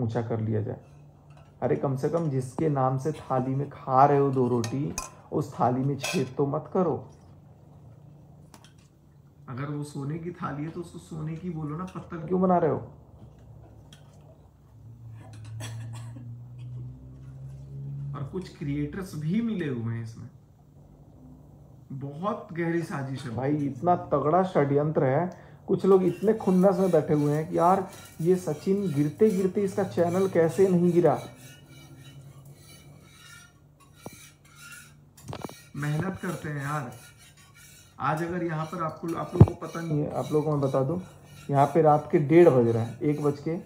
ऊंचा कर लिया जाए। अरे कम से कम जिसके नाम से थाली में खा रहे हो 2 रोटी, उस थाली में छेद तो मत करो। अगर वो सोने की थाली है तो उसको सोने की बोलो ना, पत्तल क्यों बना रहे हो? और कुछ क्रिएटर्स भी मिले हुए हैं इसमें, बहुत गहरी साजिश है भाई, इतना तगड़ा षड्यंत्र है। कुछ लोग इतने खुन्नस में बैठे हुए हैं कि यार ये सचिन गिरते गिरते इसका चैनल कैसे नहीं गिरा। मेहनत करते हैं यार। आज अगर यहाँ पर आप लोगों को पता नहीं है, आप लोगों को मैं बता दूं, यहाँ पे रात के 1:30 बज रहे हैं, 1:35।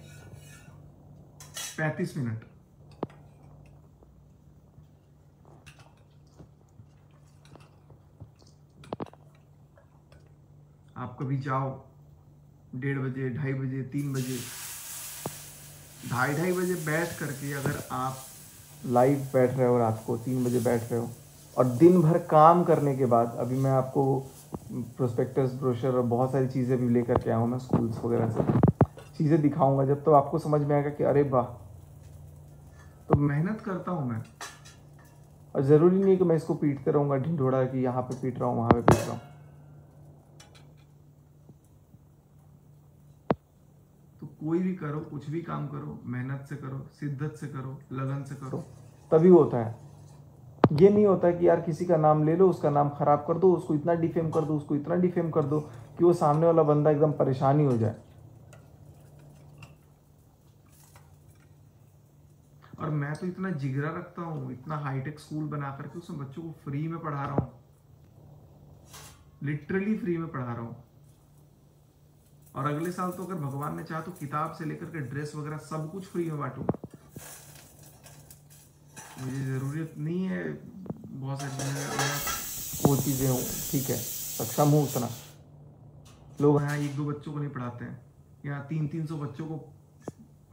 आप कभी जाओ 1:30 बजे, 2:30 बजे, 3 बजे, 2:30 बजे बैठ करके अगर आप लाइव बैठ रहे हो, रात को 3 बजे बैठ रहे हो, और दिन भर काम करने के बाद, अभी मैं आपको प्रोस्पेक्टस, ब्रोशर और बहुत सारी चीज़ें भी लेकर के आया हूँ मैं स्कूल्स वगैरह से, चीज़ें दिखाऊंगा जब, तो आपको समझ में आएगा कि अरे वाह। तो मेहनत करता हूँ मैं, और ज़रूरी नहीं कि मैं इसको पीटते रहूँगा ढिंढोड़ा कि यहाँ पे पीट रहा हूँ, वहाँ पे पीट रहा हूँ। तो कोई भी करो, कुछ भी काम करो, मेहनत से करो, शिद्दत से करो, लगन से करो, तभी होता है। ये नहीं होता कि यार किसी का नाम ले लो, उसका नाम खराब कर दो, उसको इतना डिफेम कर दो, उसको इतना डिफेम कर दो कि वो सामने वाला बंदा एकदम परेशानी हो जाए। और मैं तो इतना जिगरा रखता हूँ, इतना हाईटेक स्कूल बना करके उसमें बच्चों को फ्री में पढ़ा रहा हूँ, लिटरली फ्री में पढ़ा रहा हूँ। और अगले साल तो अगर भगवान ने चाहा तो किताब से लेकर के ड्रेस वगैरह सब कुछ फ्री में बांटूंगा। मुझे जरूरत नहीं है बहुत सारी वो चीजें हूँ, ठीक है, सक्षम हूँ उतना। लोग यहाँ 1-2 बच्चों को नहीं पढ़ाते हैं, यहाँ 300-300 बच्चों को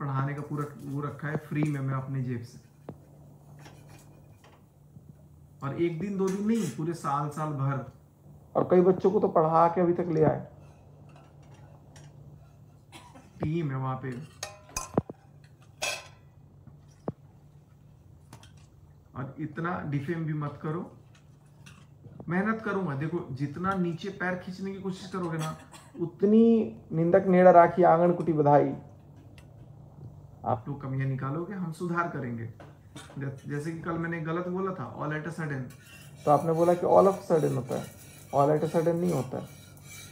पढ़ाने का पूरा वो रखा है फ्री में, मैं अपनी जेब से। और 1 दिन 2 दिन नहीं, पूरे साल भर। और कई बच्चों को तो पढ़ा के अभी तक ले आए, टीम है वहां पे। और इतना डिफेम भी मत करो, मेहनत करूंगा। देखो जितना नीचे पैर खींचने की कोशिश करोगे ना, उतनी निंदक नेड़ा राखी आंगन कुटी बधाई। आप लोग कमियां निकालोगे, हम सुधार करेंगे। जैसे कि कल मैंने गलत बोला था, ऑल एट अ सडन, तो आपने बोला कि ऑल ऑफ सडन होता है, ऑल एट अ सडन नहीं होता है।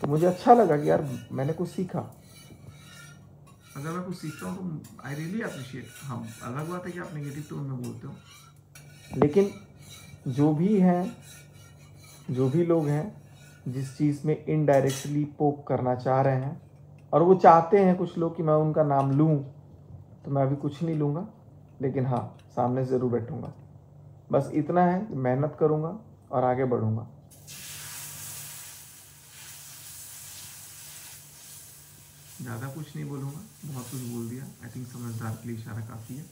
तो मुझे अच्छा लगा कि यार मैंने कुछ सीखा। अगर मैं कुछ सीखता हूँ तो आई रियली अप्रिशिएट। हम अलग बात है कि आप नेगेटिव टोन में बोलते हो, लेकिन जो भी हैं, जो भी लोग हैं जिस चीज़ में इनडायरेक्टली पोक करना चाह रहे हैं, और वो चाहते हैं कुछ लोग कि मैं उनका नाम लूँ, तो मैं अभी कुछ नहीं लूँगा, लेकिन हाँ सामने ज़रूर बैठूँगा। बस इतना है कि मेहनत करूँगा और आगे बढ़ूँगा। ज़्यादा कुछ नहीं बोलूँगा, बहुत कुछ बोल दिया। आई थिंक समझदार के लिए इशारा काफ़ी है।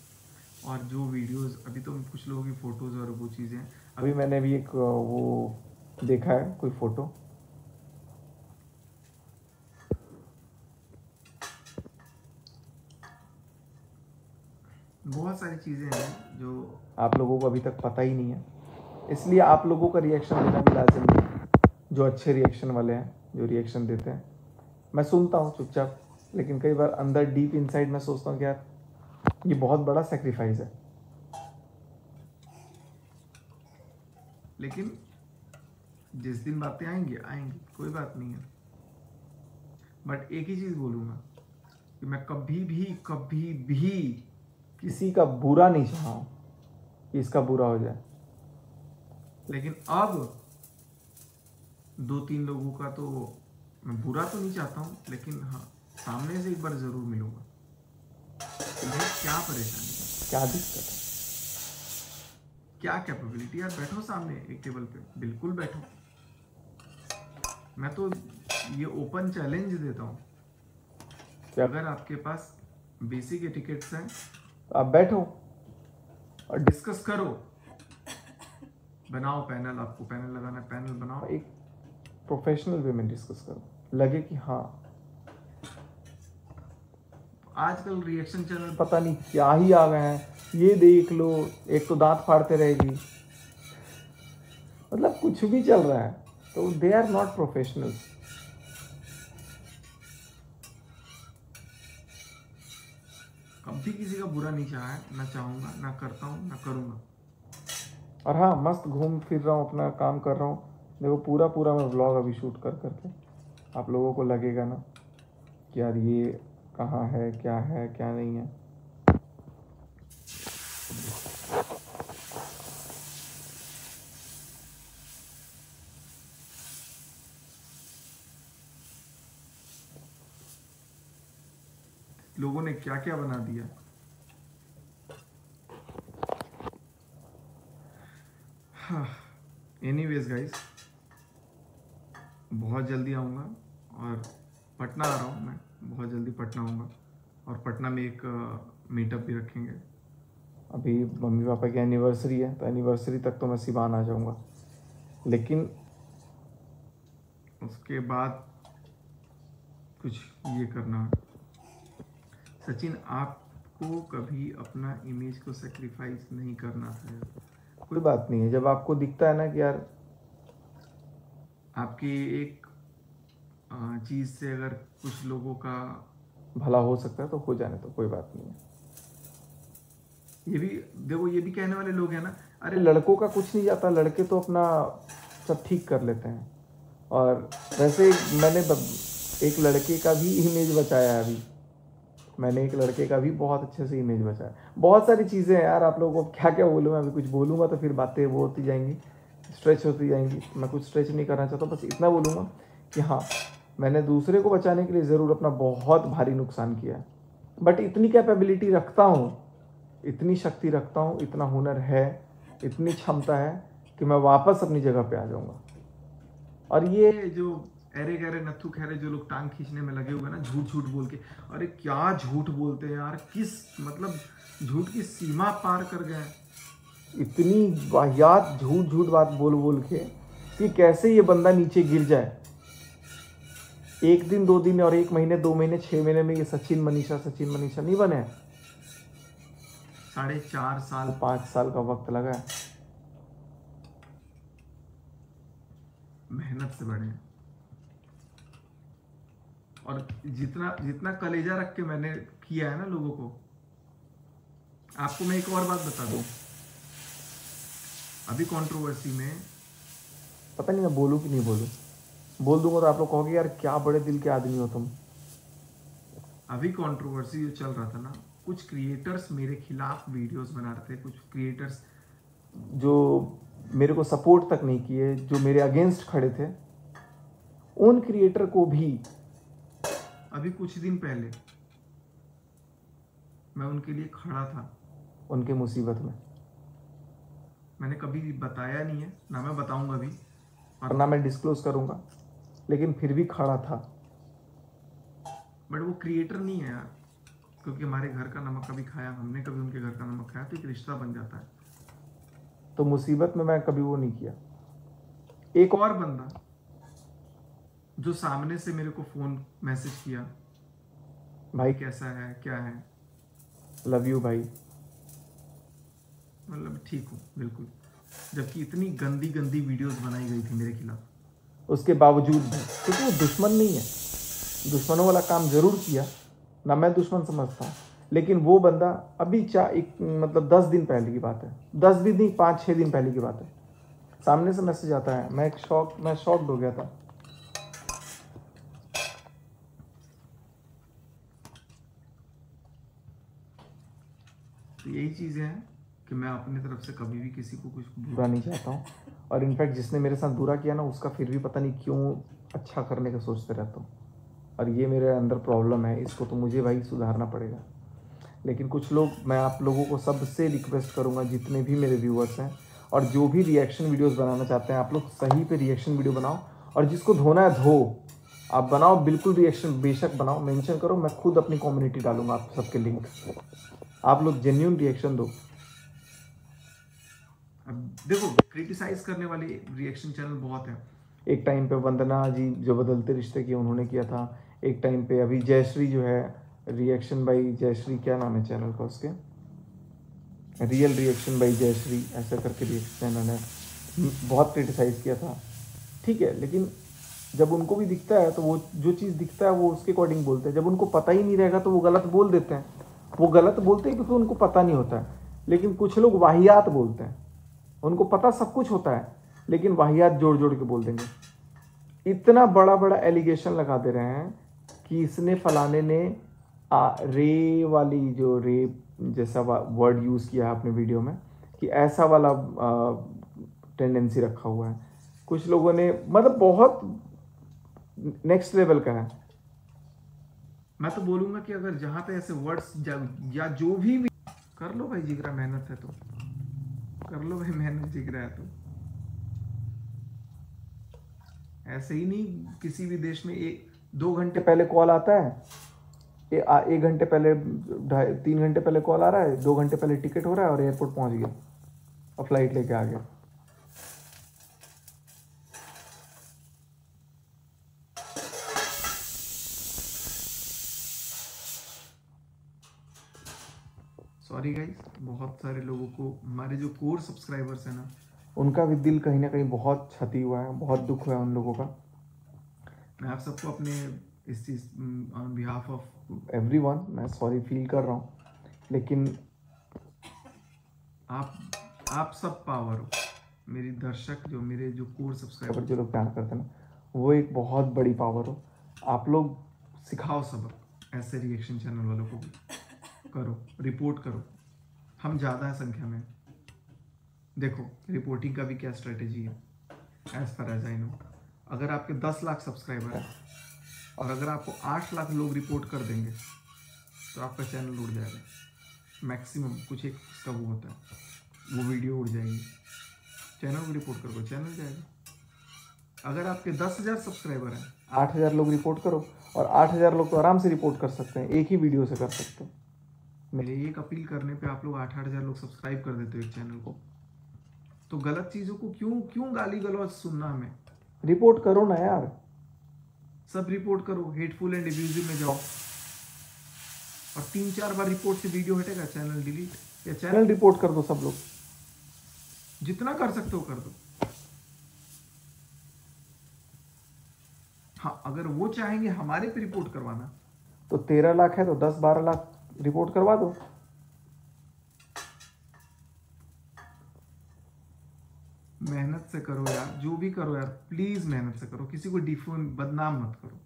और जो वीडियोस, अभी तो कुछ लोगों की फ़ोटोज़ और वो चीज़ें, अभी मैंने भी एक वो देखा है, कोई फ़ोटो, बहुत सारी चीज़ें हैं जो आप लोगों को अभी तक पता ही नहीं है, इसलिए आप लोगों का रिएक्शन देना भी लाजिम है। जो अच्छे रिएक्शन वाले हैं, जो रिएक्शन देते हैं, मैं सुनता हूँ चुपचाप, लेकिन कई बार अंदर डीप इनसाइड मैं सोचता हूँ कि यार ये बहुत बड़ा सेक्रीफाइस है। लेकिन जिस दिन बातें आएंगी आएंगी, कोई बात नहीं है। बट एक ही चीज़ बोलूँगा कि मैं कभी भी किसी का बुरा नहीं चाहा हूँ कि इसका बुरा हो जाए। लेकिन अब 2-3 लोगों का तो मैं बुरा तो नहीं चाहता हूँ, लेकिन हाँ सामने से एक बार ज़रूर मिलूंगा। क्या परेशानी है, क्या दिक्कत है, क्या कैपेबिलिटी? यार बैठो सामने एक टेबल पे, बिल्कुल बैठो। मैं तो ये ओपन चैलेंज देता हूँ कि अगर आपके पास बेसिक एटिकेट्स हैं तो आप बैठो और डिस्कस करो। बनाओ पैनल, आपको पैनल लगाना है, पैनल बनाओ, एक प्रोफेशनल वे में डिस्कस करो, लगे कि हाँ आजकल रिएक्शन चैनल पता नहीं क्या ही आ गए हैं, ये देख लो, एक तो दांत फाड़ते रहेगी, मतलब कुछ भी चल रहा है। तो दे आर नॉट प्रोफेशनल। कभी किसी का बुरा नहीं चाहा है, ना चाहूंगा, ना करता हूँ, ना करूंगा। और हाँ, मस्त घूम फिर रहा हूँ, अपना काम कर रहा हूँ। देखो पूरा पूरा मैं व्लॉग अभी शूट कर करके, आप लोगों को लगेगा ना कि यार ये कहाँ है, क्या नहीं है। लोगों ने क्या क्या बना दिया। हाँ, एनीवेज गाइस, बहुत जल्दी आऊँगा और पटना आ रहा हूँ मैं, बहुत जल्दी पटना आऊँगा और पटना में एक मीटअप भी रखेंगे। अभी मम्मी पापा की एनिवर्सरी है, तो एनिवर्सरी तक तो मैं सिवान आ जाऊँगा, लेकिन उसके बाद कुछ ये करना है। सचिन, आपको कभी अपना इमेज को सेक्रीफाइस नहीं करना था। कोई बात नहीं है, जब आपको दिखता है ना कि यार आपकी एक चीज़ से अगर कुछ लोगों का भला हो सकता है तो हो जाने तो कोई बात नहीं है। ये भी देखो, ये भी कहने वाले लोग हैं ना, अरे लड़कों का कुछ नहीं जाता, लड़के तो अपना सब ठीक कर लेते हैं। और वैसे मैंने एक लड़के का भी इमेज बचाया है अभी, मैंने एक लड़के का भी बहुत अच्छे से इमेज बचाया। बहुत सारी चीज़ें हैं यार, आप लोगों को क्या क्या बोलूँ मैं, अभी कुछ बोलूँगा तो फिर बातें वो होती जाएंगी, स्ट्रेच होती जाएंगी। मैं कुछ स्ट्रेच नहीं करना चाहता, बस इतना बोलूँगा कि हाँ, मैंने दूसरे को बचाने के लिए ज़रूर अपना बहुत भारी नुकसान किया है, बट इतनी कैपेबिलिटी रखता हूँ, इतनी शक्ति रखता हूँ, इतना हुनर है, इतनी क्षमता है कि मैं वापस अपनी जगह पे आ जाऊँगा। और ये जो अरे गहरे नत्थु खैरे जो लोग टांग खींचने में लगे हुए ना, झूठ झूठ बोल के, अरे क्या झूठ बोलते हैं यार, किस मतलब झूठ की सीमा पार कर गए। इतनी वाहियात झूठ झूठ बात बोल बोल के कि कैसे ये बंदा नीचे गिर जाए। एक दिन 2 दिन और 1 महीने 2 महीने 6 महीने में ये सचिन मनीषा नहीं बने। 4.5 साल 5 साल का वक्त लगा है, मेहनत से बने। और जितना जितना कलेजा रख के मैंने किया है ना लोगों को। आपको मैं एक और बात बता दूं, अभी कंट्रोवर्सी में पता नहीं मैं बोलूं कि नहीं बोलूं, बोल दूंगा तो आप लोग कहोगे यार क्या बड़े दिल के आदमी हो तुम। अभी कंट्रोवर्सी जो चल रहा था ना, कुछ क्रिएटर्स मेरे खिलाफ वीडियोस बना रहे थे, कुछ क्रिएटर्स जो मेरे को सपोर्ट तक नहीं किए, जो मेरे अगेंस्ट खड़े थे, उन क्रिएटर को भी अभी कुछ दिन पहले मैं उनके लिए खड़ा था, उनके मुसीबत में। मैंने कभी बताया नहीं है, ना मैं बताऊंगा भी, और ना मैं डिस्क्लोज करूंगा, लेकिन फिर भी खड़ा था। बट वो क्रिएटर नहीं है यार, क्योंकि हमारे घर का नमक कभी खाया, हमने कभी उनके घर का नमक खाया, तो एक रिश्ता बन जाता है। तो मुसीबत में मैं कभी वो नहीं किया। एक और बंदा जो सामने से मेरे को फोन मैसेज किया, भाई कैसा है, क्या है, लव यू भाई, मतलब ठीक हूँ बिल्कुल, जबकि इतनी गंदी गंदी वीडियोस बनाई गई थी मेरे खिलाफ, उसके बावजूद भी, क्योंकि वो दुश्मन नहीं है, दुश्मनों वाला काम जरूर किया ना, मैं दुश्मन समझता हूँ, लेकिन वो बंदा अभी मतलब 10 दिन पहले की बात है, 10 भी नहीं 5-6 दिन पहले की बात है, सामने से मैसेज आता है, मैं शॉक्ड हो गया था। तो यही चीज़ें हैं कि मैं अपनी तरफ से कभी भी किसी को कुछ बुरा नहीं चाहता हूँ, और इनफैक्ट जिसने मेरे साथ बुरा किया ना, उसका फिर भी पता नहीं क्यों अच्छा करने का सोचते रहता हूँ, और ये मेरे अंदर प्रॉब्लम है, इसको तो मुझे भाई सुधारना पड़ेगा। लेकिन कुछ लोग, मैं आप लोगों को सबसे रिक्वेस्ट करूँगा, जितने भी मेरे व्यूअर्स हैं और जो भी रिएक्शन वीडियोज़ बनाना चाहते हैं, आप लोग सही पे रिएक्शन वीडियो बनाओ, और जिसको धोना है धो, आप बनाओ बिल्कुल, रिएक्शन बेशक बनाओ, मेंशन करो, मैं खुद अपनी कम्युनिटी डालूंगा आप सबके लिंक, आप लोग जेन्युइन रिएक्शन दो। अब देखो, क्रिटिसाइज करने वाले रिएक्शन चैनल बहुत हैं। एक टाइम पे वंदना जी जो बदलते रिश्ते किए उन्होंने किया था, एक टाइम पे अभी जयश्री जो है रिएक्शन बाई जयश्री, क्या नाम है चैनल का उसके, रियल रिएक्शन बाई जयश्री ऐसा करके रिएक्शन चैनल है, बहुत क्रिटिसाइज़ किया था। ठीक है, लेकिन जब उनको भी दिखता है तो वो जो चीज़ दिखता है वो उसके अकॉर्डिंग बोलते हैं। जब उनको पता ही नहीं रहेगा तो वो गलत बोल देते हैं। वो गलत बोलते हैं क्योंकि उनको पता नहीं होता है। लेकिन कुछ लोग वाहियात बोलते हैं, उनको पता सब कुछ होता है लेकिन वाहियात जोड़ जोड़ के बोल देंगे। इतना बड़ा बड़ा एलिगेशन लगा दे रहे हैं कि इसने फलाने ने रे वाली जो रे जैसा वर्ड यूज़ किया है अपने वीडियो में कि ऐसा वाला टेंडेंसी रखा हुआ है। कुछ लोगों ने मतलब बहुत नेक्स्ट लेवल का है। मैं तो बोलूंगा कि अगर जहां पे ऐसे वर्ड्स या जो भी कर लो भाई, जिगरा मेहनत है तो कर लो भाई, मेहनत जिगरा है तो। ऐसे ही नहीं किसी भी देश में 2 घंटे पहले कॉल आता है, 1 घंटे पहले 3 घंटे पहले कॉल आ रहा है, 2 घंटे पहले टिकट हो रहा है और एयरपोर्ट पहुंच गया और फ्लाइट लेके आ गया। सॉरी गाइस, बहुत सारे लोगों को, हमारे जो कोर सब्सक्राइबर्स हैं ना, उनका भी दिल कहीं ना कहीं बहुत क्षति हुआ है, बहुत दुख हुआ है उन लोगों का। मैं आप सबको अपने इस चीज़ ऑन बिहाफ ऑफ एवरीवन मैं सॉरी फील कर रहा हूँ, लेकिन आप सब पावर हो। मेरी दर्शक जो मेरे जो कोर सब्सक्राइबर जो लोग प्यार करते हैं ना, वो एक बहुत बड़ी पावर हो। आप लोग सिखाओ सबक, ऐसे रिएक्शन चैनल वालों को भी करो, रिपोर्ट करो। हम ज़्यादा है संख्या में। देखो रिपोर्टिंग का भी क्या स्ट्रेटेजी है as far as I know. अगर आपके 10 लाख सब्सक्राइबर है और अगर आपको 8 लाख लोग रिपोर्ट कर देंगे तो आपका चैनल उड़ जाएगा। मैक्सिमम कुछ एक इसका वो होता है, वो वीडियो उड़ जाएगी। चैनल को रिपोर्ट करो, चैनल जाएगा। अगर आपके 10,000 सब्सक्राइबर हैं, 8,000 लोग रिपोर्ट करो, और 8,000 लोग तो आराम से रिपोर्ट कर सकते हैं, एक ही वीडियो से कर सकते हैं। मेरे एक अपील करने पे आप लोग 8,000 लोग सब्सक्राइब कर देते हो एक चैनल को, तो गलत चीज़ों को क्यों गाली गलौज सुनना हमें। रिपोर्ट करो ना यार, सब रिपोर्ट करो, हेटफुल एंड एब्यूजिव में जाओ और 3-4 बार रिपोर्ट से वीडियो हटेगा, चैनल डिलीट या चैनल रिपोर्ट कर दो। सब लोग जितना कर सकते हो कर दो। हाँ, अगर वो चाहेंगे हमारे पे रिपोर्ट करवाना तो 13 लाख है तो 10-12 लाख रिपोर्ट करवा दो। मेहनत से करो यार, जो भी करो यार प्लीज मेहनत से करो, किसी को डिफेम बदनाम मत करो।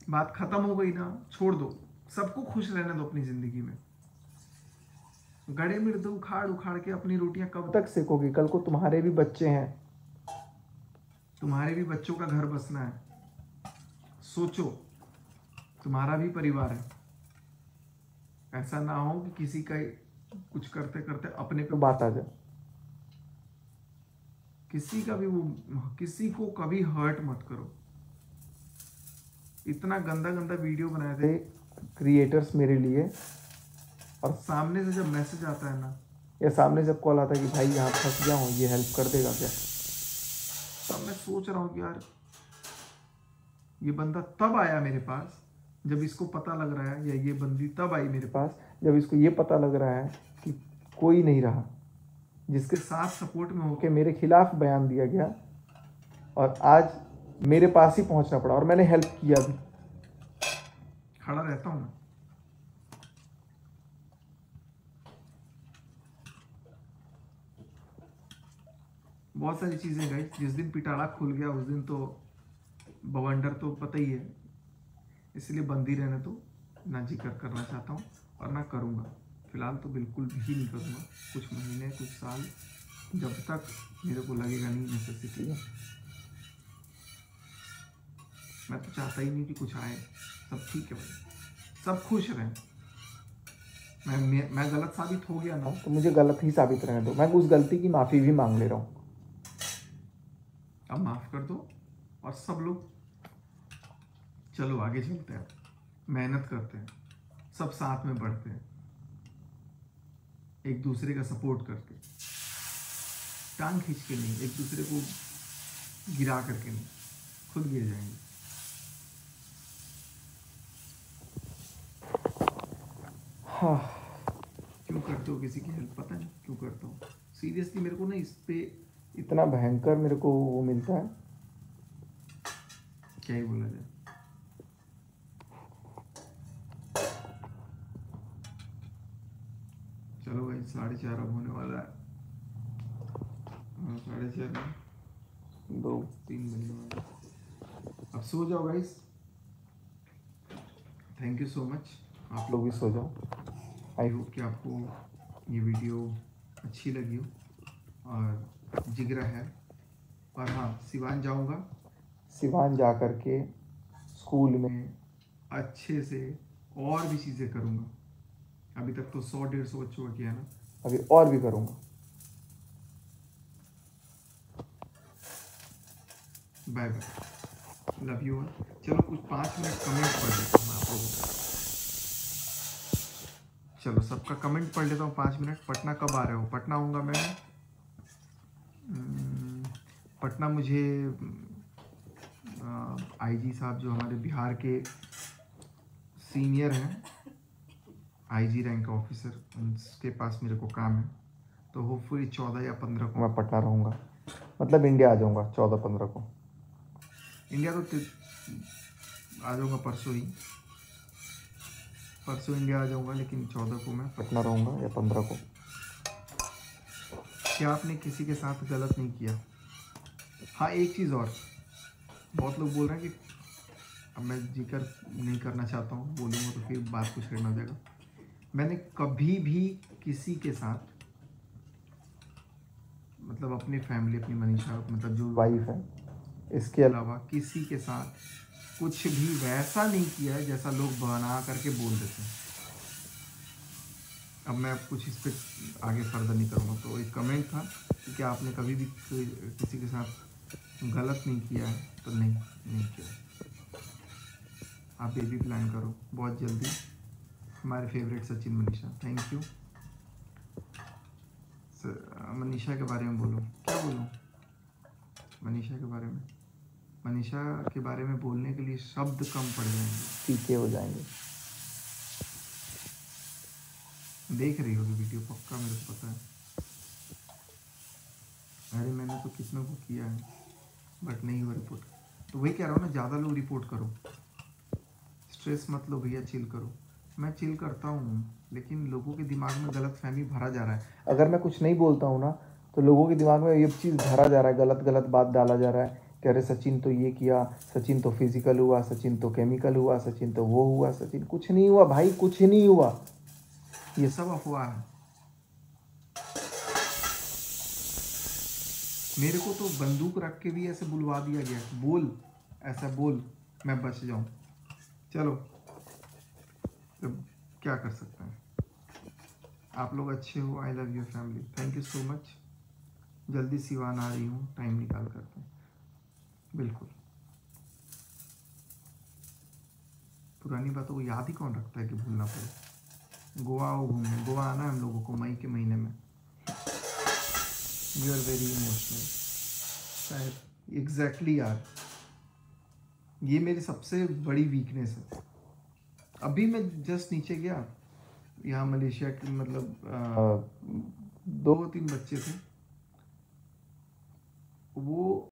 बात खत्म हो गई ना, छोड़ दो, सबको खुश रहने दो अपनी जिंदगी में। गड़े मिर्द उखाड़ उखाड़ के अपनी रोटियां कब तक सेकोगे? कल को तुम्हारे भी बच्चे हैं, तुम्हारे भी बच्चों का घर बसना है। सोचो, तुम्हारा भी परिवार है। ऐसा ना हो कि किसी का कुछ करते करते अपने पे बात आ जाए। किसी का भी किसी को कभी हर्ट मत करो। इतना गंदा गंदा वीडियो बनाए थे क्रिएटर्स मेरे लिए, और सामने से जब मैसेज आता है ना, या सामने जब कॉल आता है कि भाई यहाँ फंस गया हूँ, ये हेल्प कर देगा क्या, तब मैं सोच रहा हूँ कि यार ये बंदा तब आया मेरे पास जब इसको पता लग रहा है, या ये बंदी तब आई मेरे पास जब इसको ये पता लग रहा है कि कोई नहीं रहा जिसके साथ सपोर्ट में होके मेरे खिलाफ बयान दिया गया, और आज मेरे पास ही पहुंचना पड़ा और मैंने हेल्प किया भी। खड़ा रहता हूं मैं। बहुत सारी चीजें गई। जिस दिन पिटारा खुल गया उस दिन तो बवंडर तो पता ही है, इसलिए बंदी रहने तो ना जिक्र करना चाहता हूँ और ना करूँगा। फिलहाल तो बिल्कुल भी नहीं करूँगा, कुछ महीने कुछ साल, जब तक मेरे को लगेगा नहीं नेसेसिटी है। मैं तो चाहता ही नहीं कि कुछ आए, सब ठीक है भाई, सब खुश रहें। मैं गलत साबित हो गया ना तो मुझे गलत ही साबित रहने दो, मैं उस गलती की माफ़ी भी मांग ले रहा हूँ। अब माफ़ कर दो और सब लोग चलो आगे चलते हैं, मेहनत करते हैं, सब साथ में बढ़ते हैं, एक दूसरे का सपोर्ट करके, टांग खींच के नहीं, एक दूसरे को गिरा करके नहीं, खुद गिर जाएंगे। हाँ, क्यों करते हो किसी की हेल्प? पता नहीं क्यों करता हूँ सीरियसली। मेरे को ना इस पे इतना भयंकर मेरे को वो मिलता है, क्या ही बोला जाए। चलो भाई 4:30 अब होने वाला है। 4:30 2-3 बजने वाला है। अब सो जाओ guys. Thank you so much. आप लोग भी सो जाओ। आई होप कि आपको ये वीडियो अच्छी लगी हो और जिगरा है। और हाँ, सिवान जाऊँगा। सिवान जा कर के स्कूल में अच्छे से और भी चीज़ें करूँगा। अभी तक तो 100-150 बच्चों का किया ना, अभी और भी करूँगा। Bye bye, love you all. चलो कुछ 5 मिनट कमेंट पढ़ लेता हूँ आप लोगों का। चलो सबका कमेंट पढ़ लेता हूँ 5 मिनट। पटना कब आ रहे हो? पटना आऊँगा मैं। पटना मुझे आईजी साहब जो हमारे बिहार के सीनियर हैं, आईजी रैंक का ऑफिसर, उनके पास मेरे को काम है। तो होपफुली 14 या 15 को मैं पटना रहूँगा। मतलब इंडिया आ जाऊँगा 14-15 को। इंडिया तो आ जाऊँगा परसों ही। परसों इंडिया आ जाऊँगा, लेकिन 14 को मैं पटना रहूँगा या 15 को। क्या आपने किसी के साथ गलत नहीं किया? हाँ, एक चीज़ और, बहुत लोग बोल रहे हैं कि अब मैं जिक्र नहीं करना चाहता हूँ, बोलूँगा तो फिर बात कुछ करना हो जाएगा। मैंने कभी भी किसी के साथ, मतलब अपनी फैमिली, अपनी मनीषा मतलब जो वाइफ है, इसके अलावा किसी के साथ कुछ भी वैसा नहीं किया है जैसा लोग बना करके बोल देते हैं। अब मैं कुछ इस पर आगे फर्दर नहीं करूँगा। तो एक कमेंट था कि क्या आपने कभी भी किसी के साथ गलत नहीं किया है? तो नहीं किया। आप बेबी प्लान करो बहुत जल्दी। हमारे favourite Sachin Manisha, thank you. Manisha के बारे में बोलो, क्या बोलूँ मनीषा के बारे में? मनीषा के बारे में बोलने के लिए शब्द कम पड़ जाएंगे, फीके हो जाएंगे। देख रही होगी वीडियो पक्का, मेरे को पता है। अरे मैंने तो कितनों को किया है बट नहीं हुआ रिपोर्ट। तो वही कह रहा हूँ ना, ज़्यादा लोग रिपोर्ट करो, स्ट्रेस मत लो भैया, चिल करो। मैं चिल करता हूँ, लेकिन लोगों के दिमाग में गलत फहमी भरा जा रहा है। अगर मैं कुछ नहीं बोलता हूँ ना, तो लोगों के दिमाग में ये चीज़ भरा जा रहा है, गलत गलत बात डाला जा रहा है कि अरे सचिन तो ये किया, सचिन तो फिजिकल हुआ, सचिन तो केमिकल हुआ, सचिन तो वो हुआ। सचिन कुछ नहीं हुआ भाई, कुछ नहीं हुआ, ये सब अफवाह है। मेरे को तो बंदूक रख के भी ऐसे बुलवा दिया गया, बोल ऐसा बोल मैं बच जाऊं। चलो तो क्या कर सकते हैं। आप लोग अच्छे हो, I love your family, thank you so much. जल्दी सिवान आ रही हूँ, टाइम निकाल करके, बिल्कुल। पुरानी बातों को याद ही कौन रखता है कि भूलना पड़े। गोवा आओ घूमने, गोवा आना है हम लोगों को मई के महीने में। You are very emotional. शायद एग्जैक्टली यार, ये मेरी सबसे बड़ी वीकनेस है। अभी मैं जस्ट नीचे गया, यहाँ मलेशिया के मतलब 2-3 बच्चे थे, वो